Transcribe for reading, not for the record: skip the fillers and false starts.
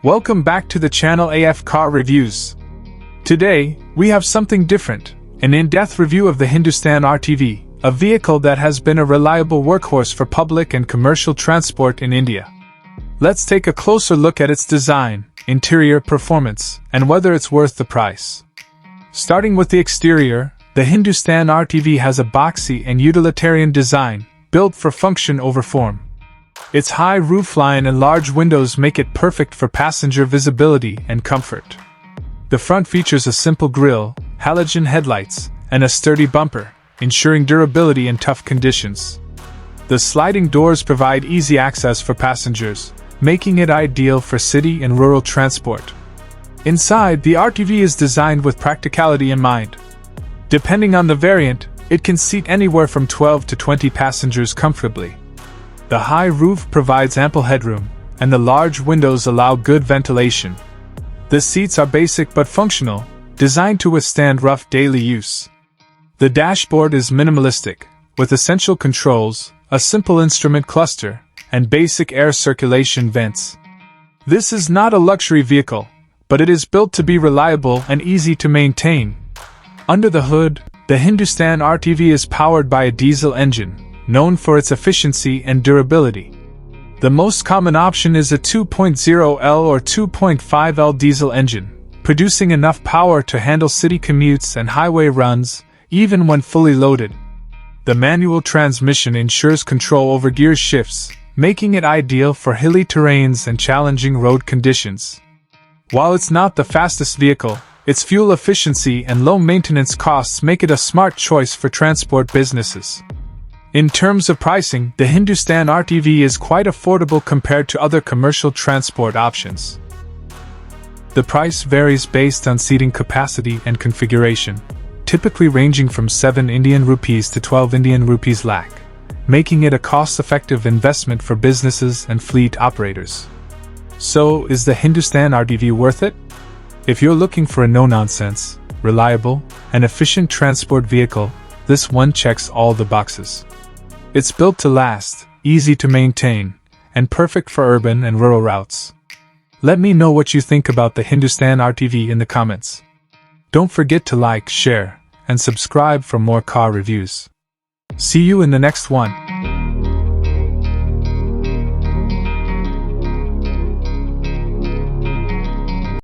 Welcome back to the channel AF Car Reviews. Today, we have something different, an in-depth review of the Hindustan RTV, a vehicle that has been a reliable workhorse for public and commercial transport in India. Let's take a closer look at its design, interior performance, and whether it's worth the price. Starting with the exterior, the Hindustan RTV has a boxy and utilitarian design, built for function over form. Its high roofline and large windows make it perfect for passenger visibility and comfort. The front features a simple grille, halogen headlights, and a sturdy bumper, ensuring durability in tough conditions. The sliding doors provide easy access for passengers, making it ideal for city and rural transport. Inside, the RTV is designed with practicality in mind. Depending on the variant, it can seat anywhere from 12 to 20 passengers comfortably. The high roof provides ample headroom, and the large windows allow good ventilation. The seats are basic but functional, designed to withstand rough daily use. The dashboard is minimalistic, with essential controls, a simple instrument cluster, and basic air circulation vents. This is not a luxury vehicle, but it is built to be reliable and easy to maintain. Under the hood, the Hindustan RTV is powered by a diesel engine, known for its efficiency and durability. The most common option is a 2.0L or 2.5L diesel engine, producing enough power to handle city commutes and highway runs, even when fully loaded. The manual transmission ensures control over gear shifts, making it ideal for hilly terrains and challenging road conditions. While it's not the fastest vehicle, its fuel efficiency and low maintenance costs make it a smart choice for transport businesses. In terms of pricing, the Hindustan RTV is quite affordable compared to other commercial transport options. The price varies based on seating capacity and configuration, typically ranging from 7 Indian rupees to 12 Indian rupees lakh, making it a cost-effective investment for businesses and fleet operators. So, is the Hindustan RTV worth it? If you're looking for a no-nonsense, reliable, and efficient transport vehicle, this one checks all the boxes. It's built to last, easy to maintain, and perfect for urban and rural routes. Let me know what you think about the Hindustan RTV in the comments. Don't forget to like, share, and subscribe for more car reviews. See you in the next one.